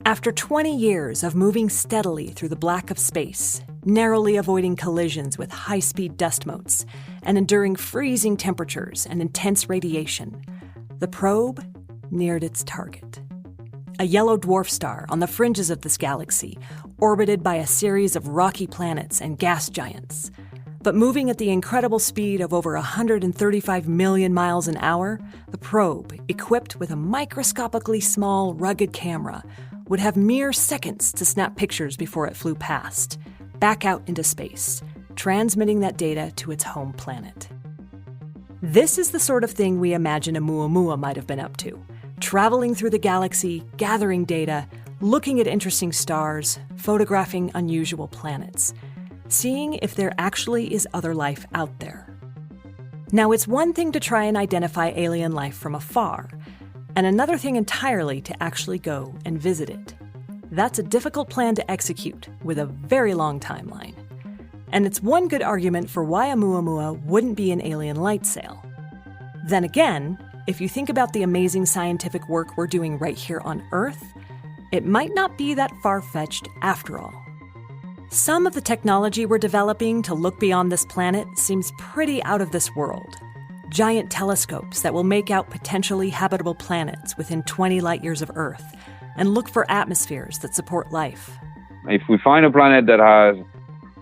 After 20 years of moving steadily through the black of space, narrowly avoiding collisions with high-speed dust motes, and enduring freezing temperatures and intense radiation, the probe neared its target. A yellow dwarf star on the fringes of this galaxy, orbited by a series of rocky planets and gas giants. But moving at the incredible speed of over 135 million miles an hour, the probe, equipped with a microscopically small, rugged camera, would have mere seconds to snap pictures before it flew past, back out into space, transmitting that data to its home planet. This is the sort of thing we imagine Oumuamua might have been up to, traveling through the galaxy, gathering data, looking at interesting stars, photographing unusual planets, seeing if there actually is other life out there. Now, it's one thing to try and identify alien life from afar, and another thing entirely to actually go and visit it. That's a difficult plan to execute with a very long timeline. And it's one good argument for why Oumuamua wouldn't be an alien light sail. Then again, if you think about the amazing scientific work we're doing right here on Earth, it might not be that far-fetched after all. Some of the technology we're developing to look beyond this planet seems pretty out of this world. Giant telescopes that will make out potentially habitable planets within 20 light years of Earth and look for atmospheres that support life. If we find a planet that has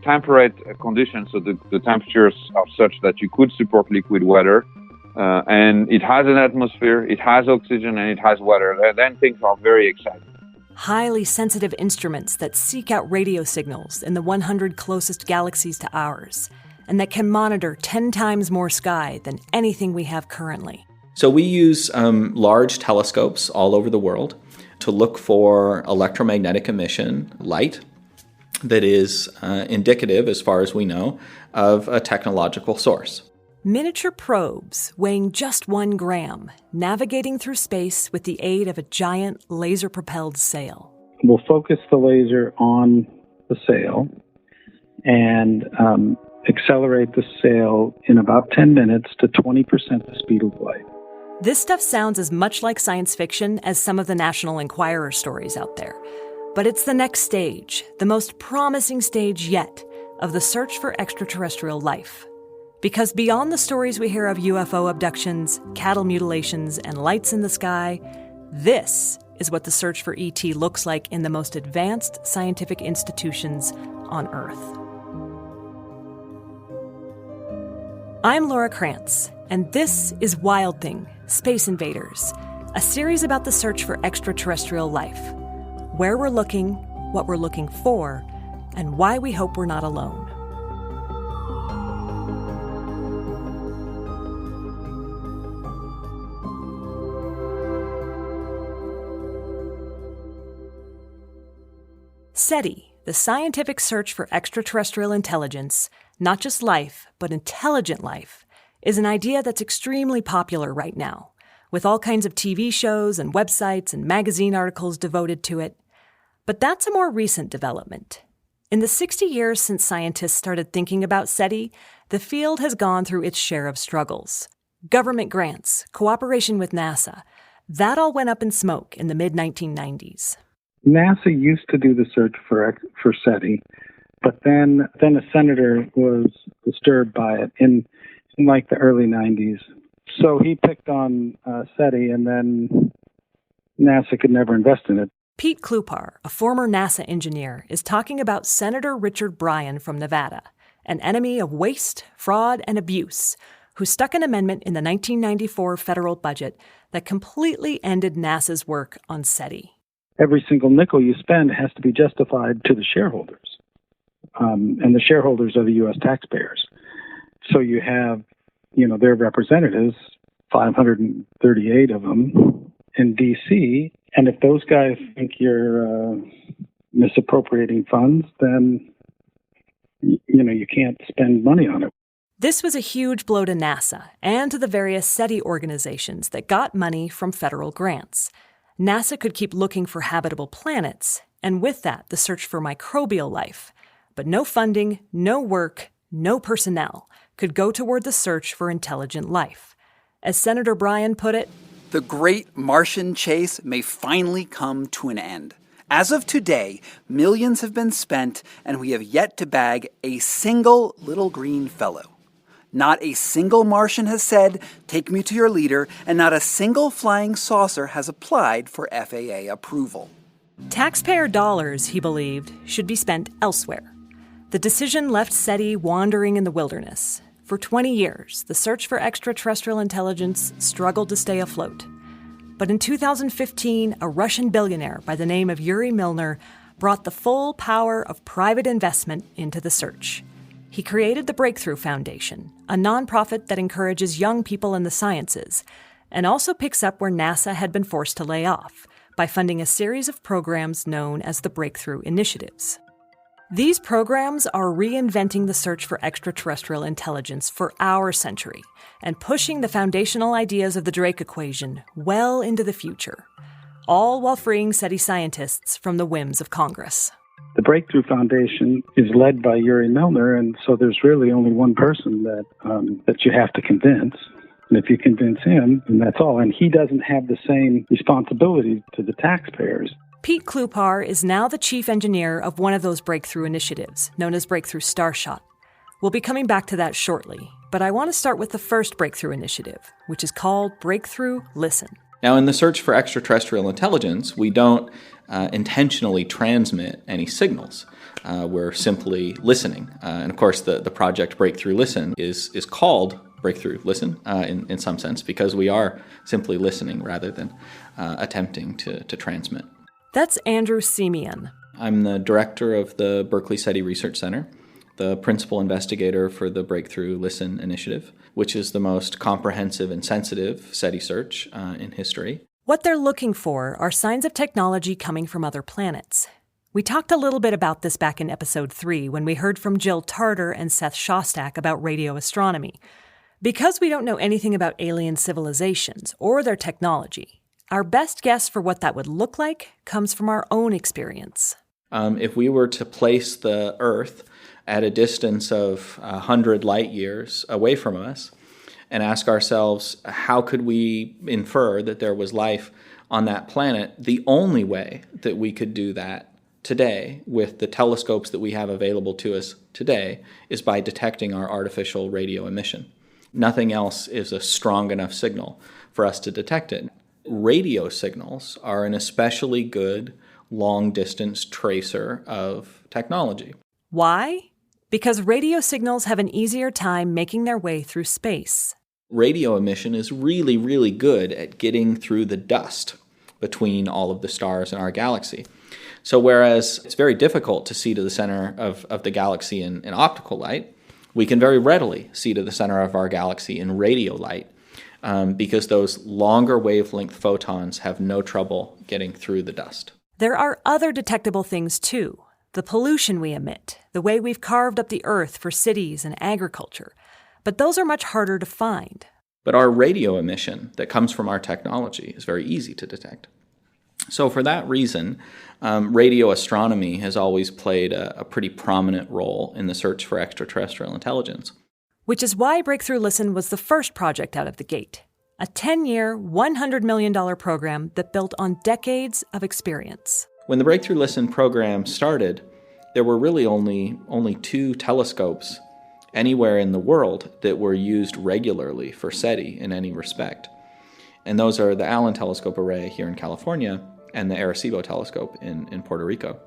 temperate conditions, so the temperatures are such that you could support liquid water, and it has an atmosphere, it has oxygen, and it has water, then things are very exciting. Highly sensitive instruments that seek out radio signals in the 100 closest galaxies to ours, and that can monitor 10 times more sky than anything we have currently. So we use large telescopes all over the world to look for electromagnetic emission light that is indicative, as far as we know, of a technological source. Miniature probes weighing just 1 gram, navigating through space with the aid of a giant laser-propelled sail. We'll focus the laser on the sail and accelerate the sail in about 10 minutes to 20% the speed of light. This stuff sounds as much like science fiction as some of the National Enquirer stories out there. But it's the next stage, the most promising stage yet, of the search for extraterrestrial life. Because beyond the stories we hear of UFO abductions, cattle mutilations, and lights in the sky, this is what the search for ET looks like in the most advanced scientific institutions on Earth. I'm Laura Krantz, and this is Wild Thing, Space Invaders, a series about the search for extraterrestrial life, where we're looking, what we're looking for, and why we hope we're not alone. SETI, the scientific search for extraterrestrial intelligence, not just life, but intelligent life, is an idea that's extremely popular right now, with all kinds of TV shows and websites and magazine articles devoted to it. But that's a more recent development. In the 60 years since scientists started thinking about SETI, the field has gone through its share of struggles. Government grants, cooperation with NASA, that all went up in smoke in the mid-1990s. NASA used to do the search for SETI, but then a senator was disturbed by it in like the early 90s. So he picked on SETI, and then NASA could never invest in it. Pete Klupar, a former NASA engineer, is talking about Senator Richard Bryan from Nevada, an enemy of waste, fraud, and abuse, who stuck an amendment in the 1994 federal budget that completely ended NASA's work on SETI. Every single nickel you spend has to be justified to the shareholders. And the shareholders are the U.S. taxpayers. So you have, their representatives, 538 of them in D.C., and if those guys think you're misappropriating funds, then, you can't spend money on it. This was a huge blow to NASA and to the various SETI organizations that got money from federal grants. NASA could keep looking for habitable planets, and with that, the search for microbial life. But no funding, no work, no personnel could go toward the search for intelligent life. As Senator Bryan put it, "The great Martian chase may finally come to an end, As of today, millions have been spent, and we have yet to bag a single little green fellow. Not a single Martian has said, "Take me to your leader," and not a single flying saucer has applied for FAA approval. Taxpayer dollars, he believed, should be spent elsewhere. The decision left SETI wandering in the wilderness. For 20 years, the search for extraterrestrial intelligence struggled to stay afloat. But in 2015, a Russian billionaire by the name of Yuri Milner brought the full power of private investment into the search. He created the Breakthrough Foundation, a nonprofit that encourages young people in the sciences, and also picks up where NASA had been forced to lay off by funding a series of programs known as the Breakthrough Initiatives. These programs are reinventing the search for extraterrestrial intelligence for our century and pushing the foundational ideas of the Drake equation well into the future, all while freeing SETI scientists from the whims of Congress. The Breakthrough Foundation is led by Yuri Milner, and so there's really only one person that you have to convince. And if you convince him, then that's all. And he doesn't have the same responsibility to the taxpayers. Pete Klupar is now the chief engineer of one of those breakthrough initiatives, known as Breakthrough Starshot. We'll be coming back to that shortly, but I want to start with the first breakthrough initiative, which is called Breakthrough Listen. Now, in the search for extraterrestrial intelligence, we don't intentionally transmit any signals. We're simply listening. And of course, the project Breakthrough Listen is called Breakthrough Listen in some sense because we are simply listening rather than attempting to transmit. That's Andrew Simeon. I'm the director of the Berkeley SETI Research Center, the principal investigator for the Breakthrough Listen initiative, which is the most comprehensive and sensitive SETI search in history. What they're looking for are signs of technology coming from other planets. We talked a little bit about this back in episode 3 when we heard from Jill Tarter and Seth Shostak about radio astronomy. Because we don't know anything about alien civilizations or their technology, our best guess for what that would look like comes from our own experience. If we were to place the Earth at a distance of 100 light years away from us and ask ourselves, how could we infer that there was life on that planet? The only way that we could do that today with the telescopes that we have available to us today is by detecting our artificial radio emission. Nothing else is a strong enough signal for us to detect it. Radio signals are an especially good long-distance tracer of technology. Why? Because radio signals have an easier time making their way through space. Radio emission is really, really good at getting through the dust between all of the stars in our galaxy. So whereas it's very difficult to see to the center of the galaxy in optical light, we can very readily see to the center of our galaxy in radio light. Because those longer wavelength photons have no trouble getting through the dust. There are other detectable things too. The pollution we emit, the way we've carved up the Earth for cities and agriculture. But those are much harder to find. But our radio emission that comes from our technology is very easy to detect. So for that reason, radio astronomy has always played a pretty prominent role in the search for extraterrestrial intelligence. Which is why Breakthrough Listen was the first project out of the gate. A 10-year, $100 million program that built on decades of experience. When the Breakthrough Listen program started, there were really only 2 telescopes anywhere in the world that were used regularly for SETI in any respect. And those are the Allen Telescope Array here in California and the Arecibo Telescope in Puerto Rico.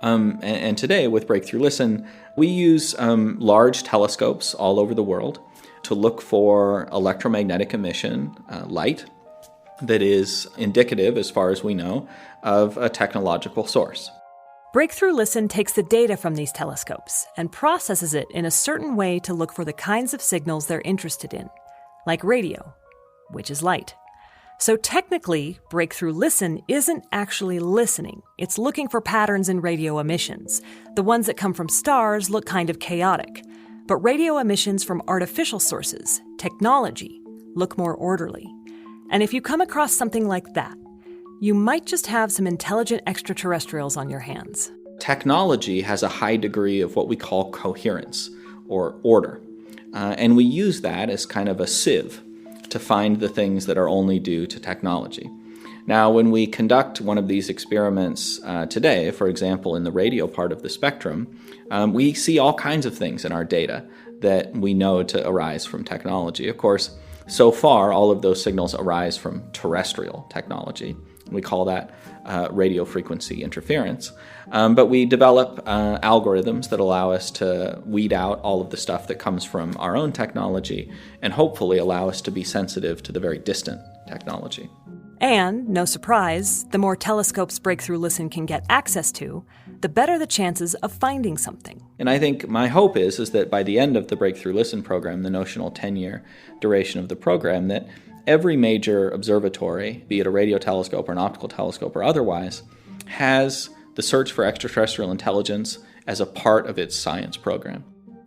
And today, with Breakthrough Listen, we use large telescopes all over the world to look for electromagnetic emission, light, that is indicative, as far as we know, of a technological source. Breakthrough Listen takes the data from these telescopes and processes it in a certain way to look for the kinds of signals they're interested in, like radio, which is light. So technically, Breakthrough Listen isn't actually listening. It's looking for patterns in radio emissions. The ones that come from stars look kind of chaotic. But radio emissions from artificial sources, technology, look more orderly. And if you come across something like that, you might just have some intelligent extraterrestrials on your hands. Technology has a high degree of what we call coherence, or order. And we use that as kind of a sieve to find the things that are only due to technology. Now, when we conduct one of these experiments today, for example, in the radio part of the spectrum, we see all kinds of things in our data that we know to arise from technology. Of course, so far, all of those signals arise from terrestrial technology. We call that radio frequency interference. But we develop algorithms that allow us to weed out all of the stuff that comes from our own technology and hopefully allow us to be sensitive to the very distant technology. And, no surprise, the more telescopes Breakthrough Listen can get access to, the better the chances of finding something. And I think my hope is that by the end of the Breakthrough Listen program, the notional 10-year duration of the program, that every major observatory, be it a radio telescope or an optical telescope or otherwise, has the search for extraterrestrial intelligence as a part of its science program.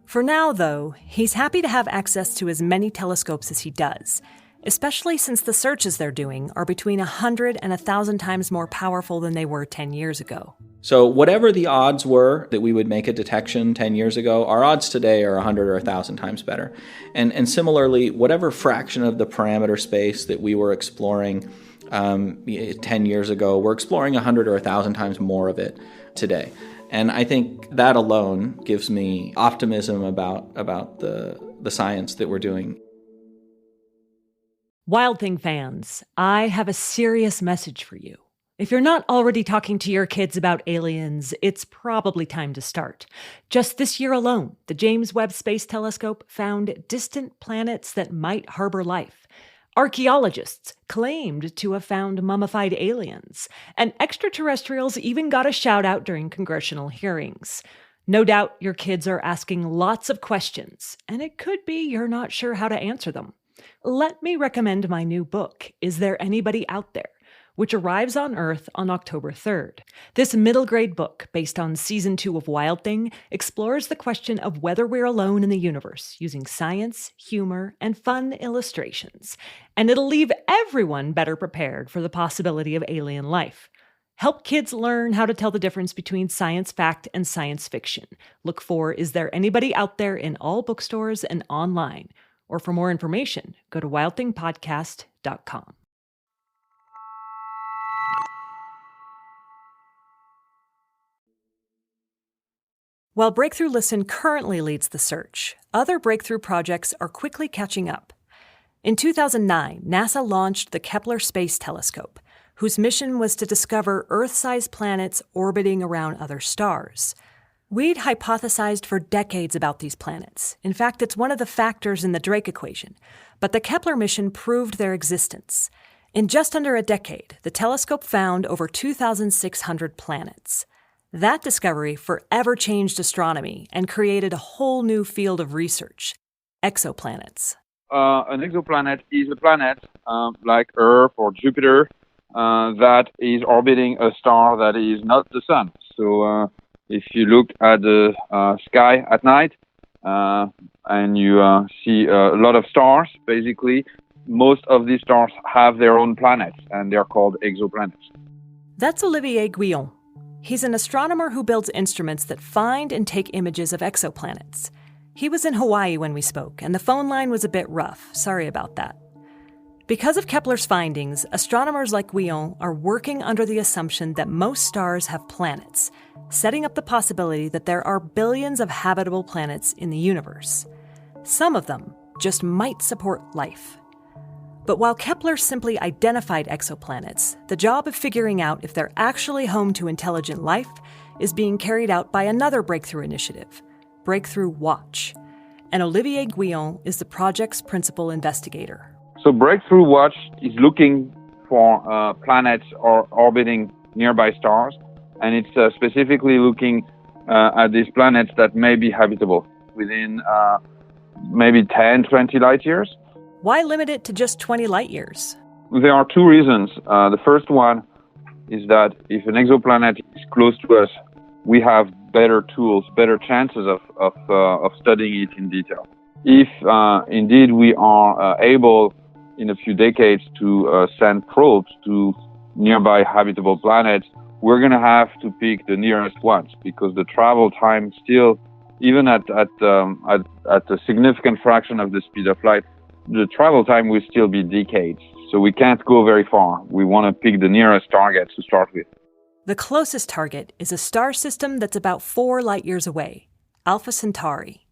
For now, though, he's happy to have access to as many telescopes as he does, especially since the searches they're doing are between 100 and 1,000 times more powerful than they were 10 years ago. So whatever the odds were that we would make a detection 10 years ago, our odds today are 100 or 1,000 times better. And similarly, whatever fraction of the parameter space that we were exploring 10 years ago, we're exploring 100 or 1,000 times more of it today. And I think that alone gives me optimism about the science that we're doing. Wild Thing fans, I have a serious message for you. If you're not already talking to your kids about aliens, it's probably time to start. Just this year alone, the James Webb Space Telescope found distant planets that might harbor life. Archaeologists claimed to have found mummified aliens, and extraterrestrials even got a shout out during congressional hearings. No doubt your kids are asking lots of questions, and it could be you're not sure how to answer them. Let me recommend my new book, Is There Anybody Out There?, which arrives on Earth on October 3rd. This middle grade book, based on Season 2 of Wild Thing, explores the question of whether we're alone in the universe using science, humor, and fun illustrations. And it'll leave everyone better prepared for the possibility of alien life. Help kids learn how to tell the difference between science fact and science fiction. Look for Is There Anybody Out There in all bookstores and online. Or for more information, go to wildthingpodcast.com. While Breakthrough Listen currently leads the search, other breakthrough projects are quickly catching up. In 2009, NASA launched the Kepler Space Telescope, whose mission was to discover Earth-sized planets orbiting around other stars. We'd hypothesized for decades about these planets. In fact, it's one of the factors in the Drake equation. But the Kepler mission proved their existence. In just under a decade, the telescope found over 2,600 planets. That discovery forever changed astronomy and created a whole new field of research: exoplanets. An exoplanet is a planet like Earth or Jupiter that is orbiting a star that is not the sun. So if you look at the sky at night and you see a lot of stars, basically, most of these stars have their own planets, and they're called exoplanets. That's Olivier Guillon. He's an astronomer who builds instruments that find and take images of exoplanets. He was in Hawaii when we spoke, and the phone line was a bit rough. Sorry about that. Because of Kepler's findings, astronomers like Guillon are working under the assumption that most stars have planets, setting up the possibility that there are billions of habitable planets in the universe. Some of them just might support life. But while Kepler simply identified exoplanets, the job of figuring out if they're actually home to intelligent life is being carried out by another breakthrough initiative, Breakthrough Watch. And Olivier Guillon is the project's principal investigator. So Breakthrough Watch is looking for planets orbiting nearby stars, and it's specifically looking at these planets that may be habitable within maybe 10, 20 light years. Why limit it to just 20 light years? There are two reasons. The first one is that if an exoplanet is close to us, we have better tools, better chances of studying it in detail. If indeed we are able in a few decades to send probes to nearby habitable planets, we're going to have to pick the nearest ones, because the travel time still, even at a significant fraction of the speed of light, the travel time will still be decades. So we can't go very far. We want to pick the nearest target to start with. The closest target is a star system that's about 4 light-years away, Alpha Centauri.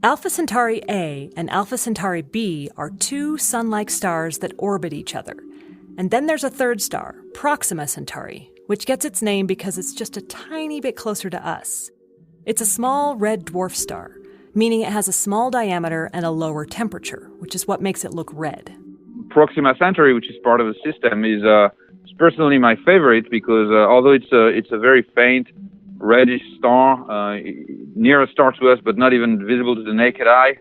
Alpha Centauri A and Alpha Centauri B are 2 sun-like stars that orbit each other. And then there's a third star, Proxima Centauri, which gets its name because it's just a tiny bit closer to us. It's a small red dwarf star, meaning it has a small diameter and a lower temperature, which is what makes it look red. Proxima Centauri, which is part of the system, is personally my favorite because although it's a very faint reddish star, near a star to us, but not even visible to the naked eye,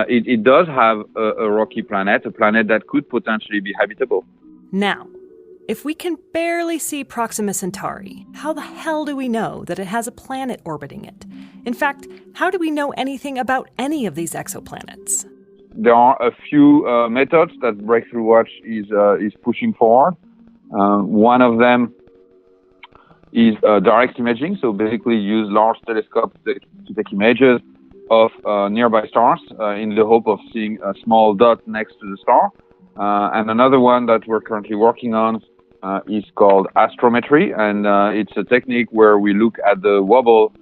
it does have a rocky planet, a planet that could potentially be habitable. Now, if we can barely see Proxima Centauri, how the hell do we know that it has a planet orbiting it? In fact, how do we know anything about any of these exoplanets? There are a few methods that Breakthrough Watch is pushing forward. One of them is direct imaging, so basically use large telescopes to take images of nearby stars in the hope of seeing a small dot next to the star. And another one that we're currently working on is called astrometry, and it's a technique where we look at the wobble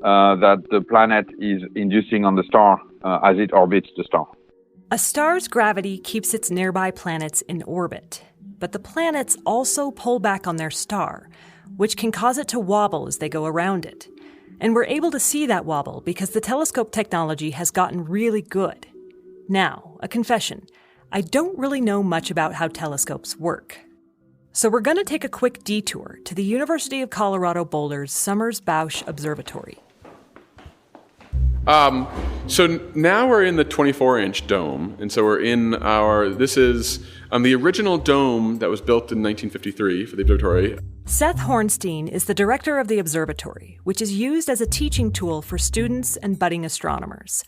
that the planet is inducing on the star as it orbits the star. A star's gravity keeps its nearby planets in orbit, but the planets also pull back on their star, which can cause it to wobble as they go around it. And we're able to see that wobble because the telescope technology has gotten really good. Now, a confession. I don't really know much about how telescopes work. So we're going to take a quick detour to the University of Colorado Boulder's Summers-Bausch Observatory. So now we're in the 24-inch dome, and so we're in this is the original dome that was built in 1953 for the observatory. Seth Hornstein is the director of the observatory, which is used as a teaching tool for students and budding astronomers.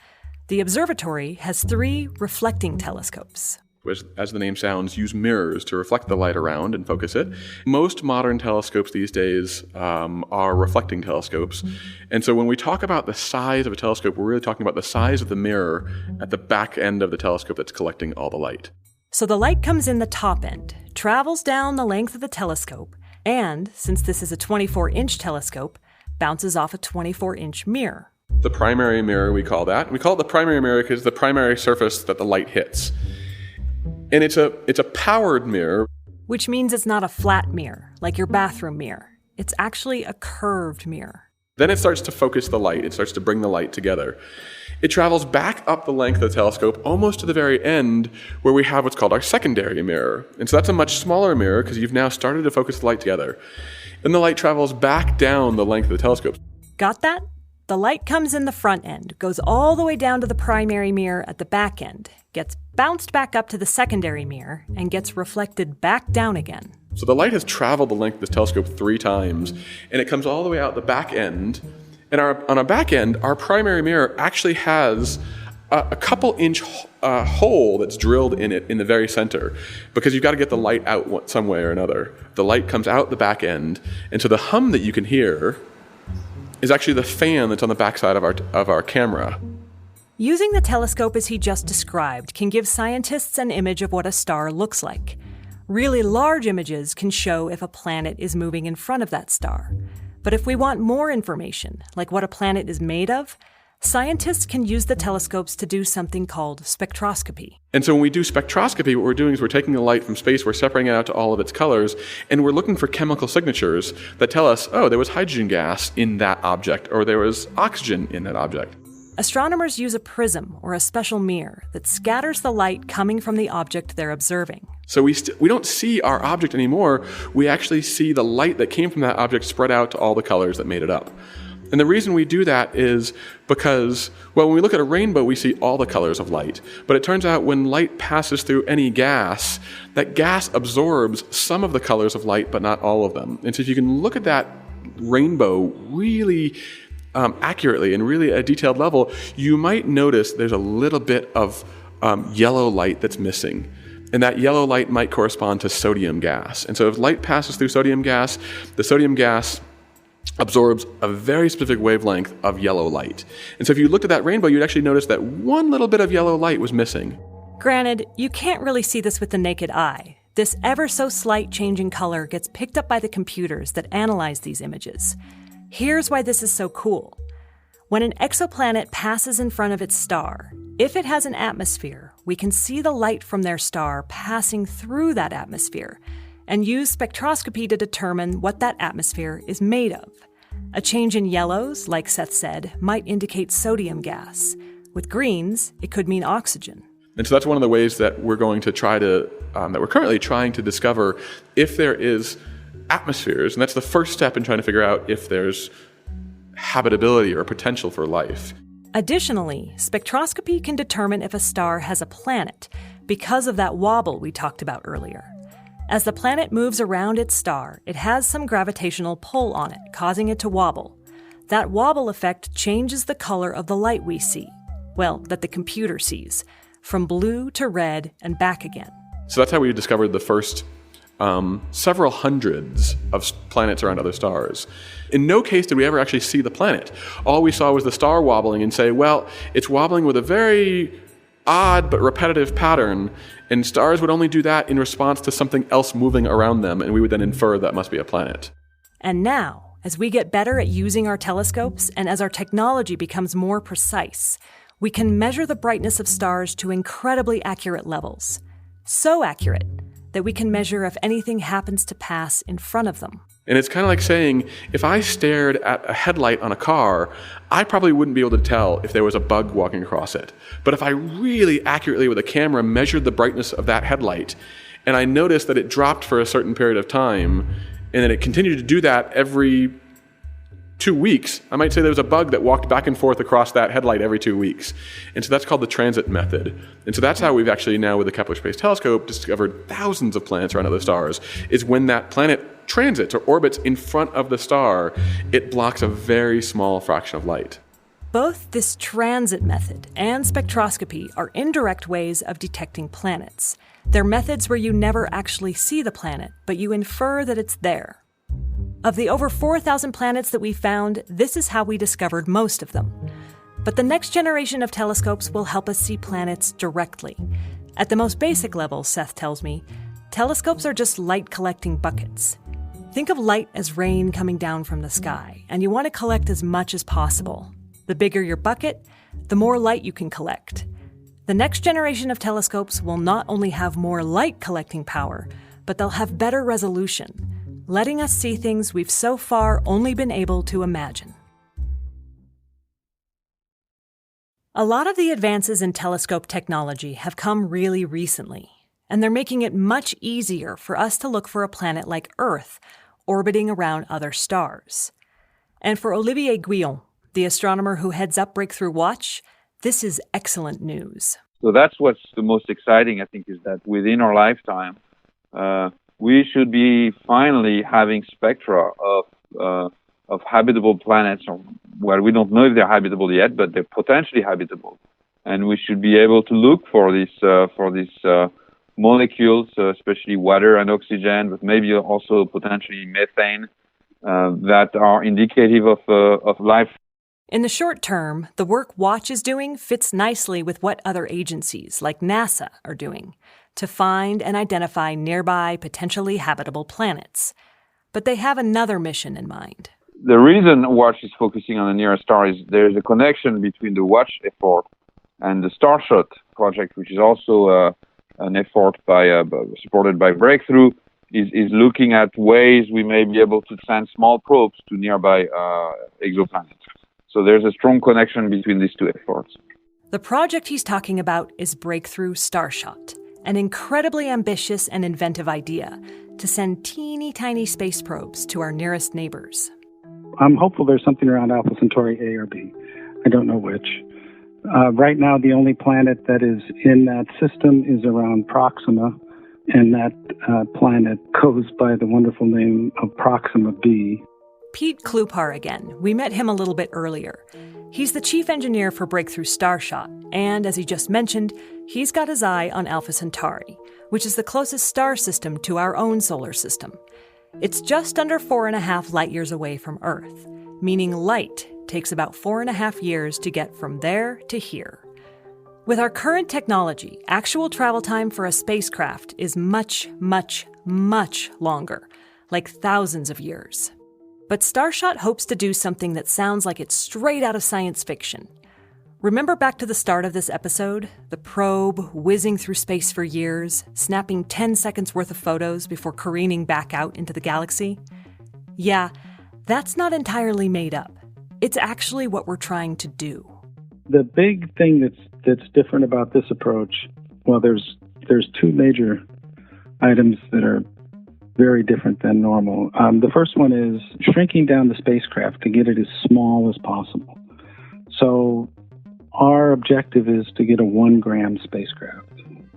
The observatory has 3 reflecting telescopes. Which, as the name sounds, use mirrors to reflect the light around and focus it. Most modern telescopes these days are reflecting telescopes. And so when we talk about the size of a telescope, we're really talking about the size of the mirror at the back end of the telescope that's collecting all the light. So the light comes in the top end, travels down the length of the telescope, and, since this is a 24-inch telescope, bounces off a 24-inch mirror. The primary mirror, we call that. We call it the primary mirror because it's the primary surface that the light hits. And it's a powered mirror. Which means it's not a flat mirror, like your bathroom mirror. It's actually a curved mirror. Then it starts to focus the light. It starts to bring the light together. It travels back up the length of the telescope, almost to the very end, where we have what's called our secondary mirror. And so that's a much smaller mirror because you've now started to focus the light together. Then the light travels back down the length of the telescope. Got that? The light comes in the front end, goes all the way down to the primary mirror at the back end, gets bounced back up to the secondary mirror, and gets reflected back down again. So the light has traveled the length of this telescope 3 times, and it comes all the way out the back end. And on our back end, our primary mirror actually has a couple inch hole that's drilled in it in the very center, because you've got to get the light out some way or another. The light comes out the back end, and so the hum that you can hear is actually the fan that's on the backside of our camera. Using the telescope as he just described can give scientists an image of what a star looks like. Really large images can show if a planet is moving in front of that star. But if we want more information, like what a planet is made of, scientists can use the telescopes to do something called spectroscopy. And so when we do spectroscopy, what we're doing is we're taking the light from space, we're separating it out to all of its colors, and we're looking for chemical signatures that tell us, oh, there was hydrogen gas in that object, or there was oxygen in that object. Astronomers use a prism or a special mirror that scatters the light coming from the object they're observing. So we don't see our object anymore. We actually see the light that came from that object spread out to all the colors that made it up. And the reason we do that is because, well, when we look at a rainbow, we see all the colors of light. But it turns out when light passes through any gas, that gas absorbs some of the colors of light, but not all of them. And so if you can look at that rainbow really accurately and really at a detailed level, you might notice there's a little bit of yellow light that's missing. And that yellow light might correspond to sodium gas. And so if light passes through sodium gas, the sodium gas absorbs a very specific wavelength of yellow light. And so if you looked at that rainbow, you'd actually notice that one little bit of yellow light was missing. Granted, you can't really see this with the naked eye. This ever so slight change in color gets picked up by the computers that analyze these images. Here's why this is so cool. When an exoplanet passes in front of its star, if it has an atmosphere, we can see the light from their star passing through that atmosphere and use spectroscopy to determine what that atmosphere is made of. A change in yellows, like Seth said, might indicate sodium gas. With greens, it could mean oxygen. And so that's one of the ways that we're going to try to, that we're currently trying to discover if there is atmospheres. And that's the first step in trying to figure out if there's habitability or potential for life. Additionally, spectroscopy can determine if a star has a planet because of that wobble we talked about earlier. As the planet moves around its star, it has some gravitational pull on it, causing it to wobble. That wobble effect changes the color of the light we see. Well, that the computer sees. From blue to red and back again. So that's how we discovered the first several hundreds of planets around other stars. In no case did we ever actually see the planet. All we saw was the star wobbling and say, well, it's wobbling with a very odd but repetitive pattern, and stars would only do that in response to something else moving around them, and we would then infer that must be a planet. And now, as we get better at using our telescopes and as our technology becomes more precise, we can measure the brightness of stars to incredibly accurate levels. So accurate that we can measure if anything happens to pass in front of them. And it's kind of like saying, if I stared at a headlight on a car, I probably wouldn't be able to tell if there was a bug walking across it. But if I really accurately with a camera measured the brightness of that headlight, and I noticed that it dropped for a certain period of time, and then it continued to do that every 2 weeks, I might say there was a bug that walked back and forth across that headlight every 2 weeks. And so that's called the transit method. And so that's how we've actually now with the Kepler Space Telescope discovered thousands of planets around other stars, is when that planet transits or orbits in front of the star, it blocks a very small fraction of light. Both this transit method and spectroscopy are indirect ways of detecting planets. They're methods where you never actually see the planet, but you infer that it's there. Of the over 4,000 planets that we found, this is how we discovered most of them. But the next generation of telescopes will help us see planets directly. At the most basic level, Seth tells me, telescopes are just light-collecting buckets. Think of light as rain coming down from the sky, and you want to collect as much as possible. The bigger your bucket, the more light you can collect. The next generation of telescopes will not only have more light-collecting power, but they'll have better resolution, letting us see things we've so far only been able to imagine. A lot of the advances in telescope technology have come really recently, and they're making it much easier for us to look for a planet like Earth orbiting around other stars. And for Olivier Guillon, the astronomer who heads up Breakthrough Watch, this is excellent news. So that's what's the most exciting, I think, is that within our lifetime, we should be finally having spectra of habitable planets. Well, we don't know if they're habitable yet, but they're potentially habitable, and we should be able to look for these molecules, especially water and oxygen, but maybe also potentially methane, that are indicative of life. In the short term, the work Watch is doing fits nicely with what other agencies, like NASA, are doing, to find and identify nearby, potentially habitable planets. But they have another mission in mind. The reason Watch is focusing on the nearest star is there's a connection between the Watch effort and the Starshot project, which is also an effort supported by Breakthrough, is looking at ways we may be able to send small probes to nearby exoplanets. So there's a strong connection between these two efforts. The project he's talking about is Breakthrough Starshot, an incredibly ambitious and inventive idea to send teeny tiny space probes to our nearest neighbors. I'm hopeful there's something around Alpha Centauri A or B. I don't know which. Right now, the only planet that is in that system is around Proxima, and that planet goes by the wonderful name of Proxima b. Pete Klupar again. We met him a little bit earlier. He's the chief engineer for Breakthrough Starshot, and as he just mentioned, he's got his eye on Alpha Centauri, which is the closest star system to our own solar system. It's just under 4.5 light years away from Earth, meaning light takes about 4.5 years to get from there to here. With our current technology, actual travel time for a spacecraft is much, much, much longer, like thousands of years. But Starshot hopes to do something that sounds like it's straight out of science fiction. Remember back to the start of this episode? The probe whizzing through space for years, snapping 10 seconds worth of photos before careening back out into the galaxy? Yeah, that's not entirely made up. It's actually what we're trying to do. The big thing that's different about this approach, well, there's two major items that are very different than normal. The first one is shrinking down the spacecraft to get it as small as possible. So our objective is to get a 1-gram spacecraft.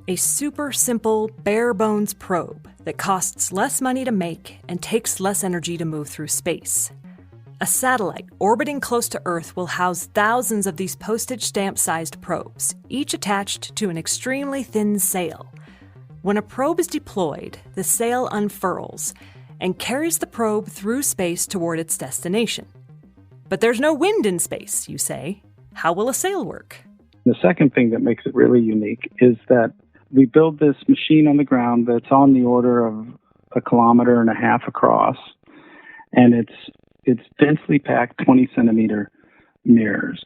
A super simple, bare-bones probe that costs less money to make and takes less energy to move through space. A satellite orbiting close to Earth will house thousands of these postage stamp-sized probes, each attached to an extremely thin sail. When a probe is deployed, the sail unfurls and carries the probe through space toward its destination. But there's no wind in space, you say. How will a sail work? The second thing that makes it really unique is that we build this machine on the ground that's on the order of 1.5 kilometers across, and it's densely packed 20-centimeter mirrors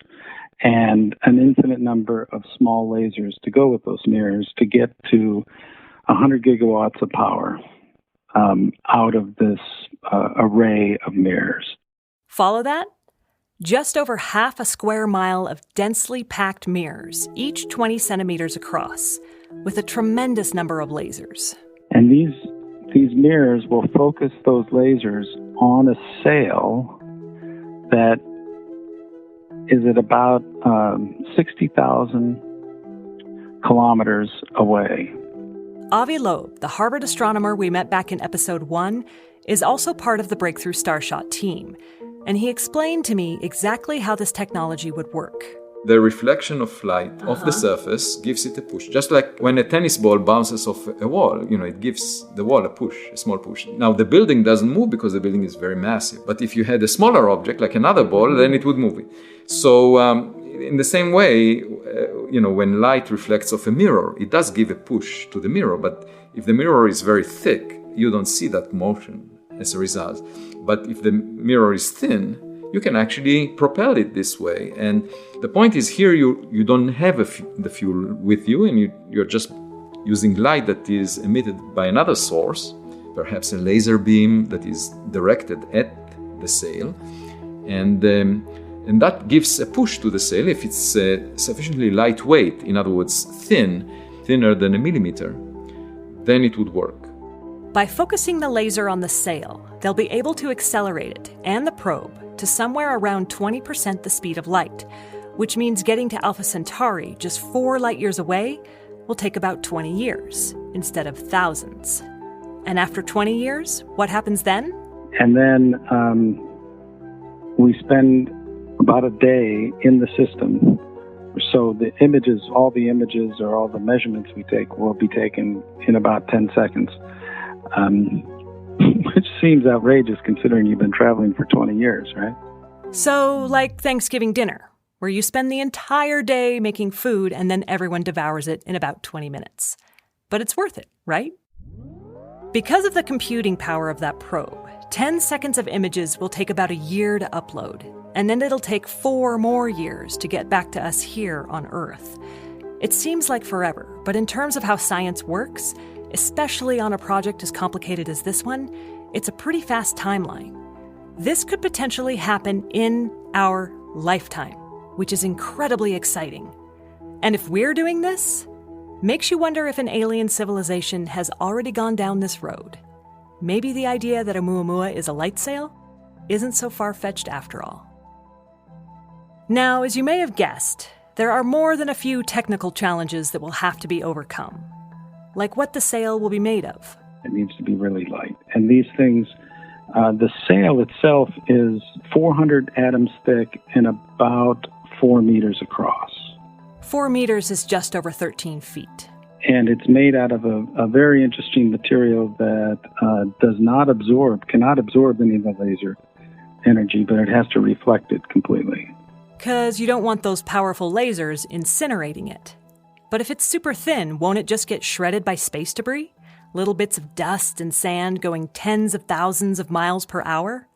and an infinite number of small lasers to go with those mirrors to get to 100 gigawatts of power out of this array of mirrors. Follow that? Just over half a square mile of densely packed mirrors, each 20 centimeters across, with a tremendous number of lasers. And these mirrors will focus those lasers on a sail that is at about 60,000 kilometers away. Avi Loeb, the Harvard astronomer we met back in episode 1, is also part of the Breakthrough Starshot team, and he explained to me exactly how this technology would work. The reflection of light off the surface gives it a push. Just like when a tennis ball bounces off a wall, it gives the wall a push, a small push. Now, the building doesn't move because the building is very massive. But if you had a smaller object, like another ball, then it would move it. So in the same way, when light reflects off a mirror, it does give a push to the mirror. But if the mirror is very thick, you don't see that motion as a result. But if the mirror is thin, you can actually propel it this way. And the point is here, you don't have the fuel with you, and you're just using light that is emitted by another source, perhaps a laser beam that is directed at the sail. And that gives a push to the sail if it's sufficiently lightweight, in other words, thinner than a millimeter, then it would work. By focusing the laser on the sail, they'll be able to accelerate it and the probe to somewhere around 20% the speed of light, which means getting to Alpha Centauri just 4 light years away will take about 20 years instead of thousands. And after 20 years, what happens then? And then we spend about a day in the system. So the images, all the images or all the measurements we take will be taken in about 10 seconds. Which seems outrageous considering you've been traveling for 20 years, right? So, like Thanksgiving dinner, where you spend the entire day making food and then everyone devours it in about 20 minutes. But it's worth it, right? Because of the computing power of that probe, 10 seconds of images will take about a year to upload, and then it'll take 4 more years to get back to us here on Earth. It seems like forever, but in terms of how science works, especially on a project as complicated as this one, it's a pretty fast timeline. This could potentially happen in our lifetime, which is incredibly exciting. And if we're doing this, makes you wonder if an alien civilization has already gone down this road. Maybe the idea that Oumuamua is a light sail isn't so far-fetched after all. Now, as you may have guessed, there are more than a few technical challenges that will have to be overcome. Like what the sail will be made of. It needs to be really light. And these things, the sail itself is 400 atoms thick and about 4 meters across. 4 meters is just over 13 feet. And it's made out of a very interesting material that cannot absorb any of the laser energy, but it has to reflect it completely. Because you don't want those powerful lasers incinerating it. But if it's super thin, won't it just get shredded by space debris? Little bits of dust and sand going tens of thousands of miles per hour?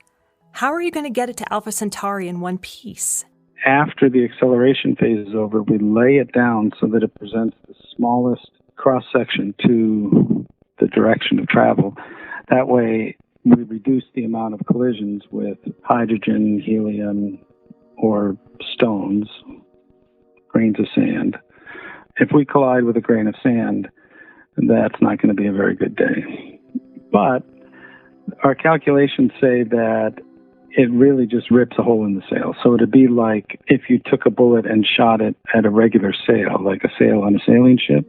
How are you going to get it to Alpha Centauri in one piece? After the acceleration phase is over, we lay it down so that it presents the smallest cross-section to the direction of travel. That way, we reduce the amount of collisions with hydrogen, helium, or stones, grains of sand. If we collide with a grain of sand, that's not going to be a very good day. But our calculations say that it really just rips a hole in the sail. So it'd be like if you took a bullet and shot it at a regular sail, like a sail on a sailing ship.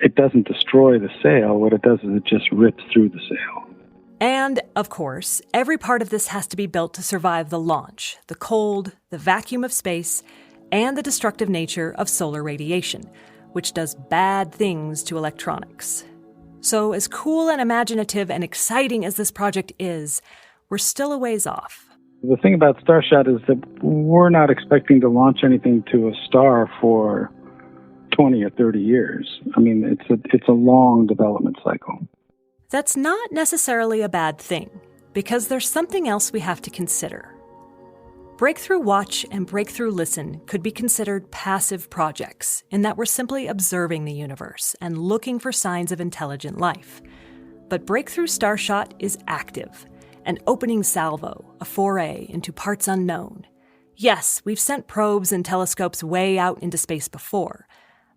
It doesn't destroy the sail. What it does is it just rips through the sail. And, of course, every part of this has to be built to survive the launch, the cold, the vacuum of space, and the destructive nature of solar radiation, which does bad things to electronics. So as cool and imaginative and exciting as this project is, we're still a ways off. The thing about Starshot is that we're not expecting to launch anything to a star for 20 or 30 years. I mean, it's a long development cycle. That's not necessarily a bad thing, because there's something else we have to consider. Breakthrough Watch and Breakthrough Listen could be considered passive projects in that we're simply observing the universe and looking for signs of intelligent life. But Breakthrough Starshot is active, an opening salvo, a foray into parts unknown. Yes, we've sent probes and telescopes way out into space before,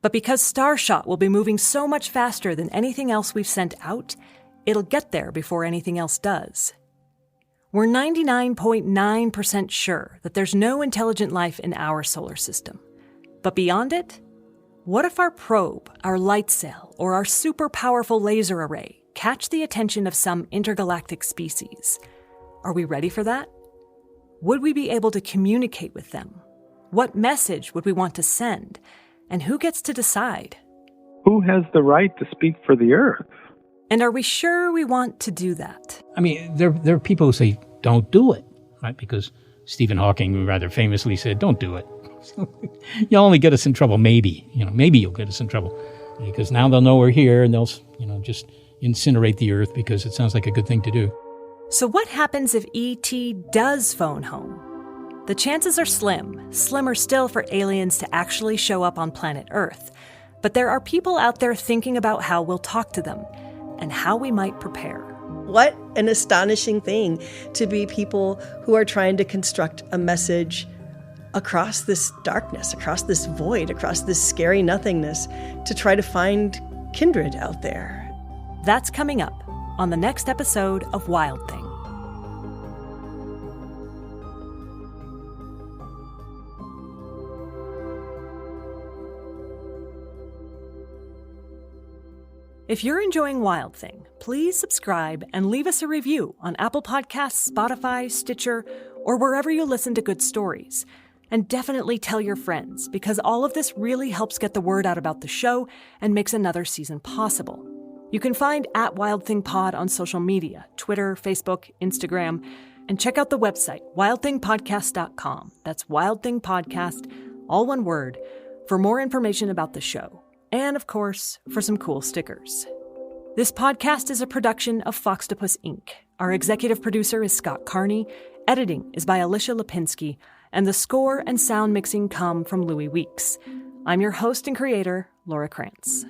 but because Starshot will be moving so much faster than anything else we've sent out, it'll get there before anything else does. We're 99.9% sure that there's no intelligent life in our solar system. But beyond it, what if our probe, our light sail, or our super powerful laser array catch the attention of some intergalactic species? Are we ready for that? Would we be able to communicate with them? What message would we want to send? And who gets to decide? Who has the right to speak for the Earth? And are we sure we want to do that? I mean, there are people who say, don't do it, right? Because Stephen Hawking rather famously said, don't do it. You'll only get us in trouble, maybe. Maybe you'll get us in trouble. Because now they'll know we're here and they'll, just incinerate the Earth because it sounds like a good thing to do. So what happens if E.T. does phone home? The chances are slim, slimmer still for aliens to actually show up on planet Earth. But there are people out there thinking about how we'll talk to them and how we might prepare. What an astonishing thing to be people who are trying to construct a message across this darkness, across this void, across this scary nothingness, to try to find kindred out there. That's coming up on the next episode of Wild Thing. If you're enjoying Wild Thing, please subscribe and leave us a review on Apple Podcasts, Spotify, Stitcher, or wherever you listen to good stories. And definitely tell your friends, because all of this really helps get the word out about the show and makes another season possible. You can find @WildThingPod on social media, Twitter, Facebook, Instagram, and check out the website, wildthingpodcast.com. That's Wild Thing Podcast, all one word, for more information about the show. And, of course, for some cool stickers. This podcast is a production of Foxtopus Inc. Our executive producer is Scott Carney, editing is by Alicia Lipinski, and the score and sound mixing come from Louis Weeks. I'm your host and creator, Laura Krantz.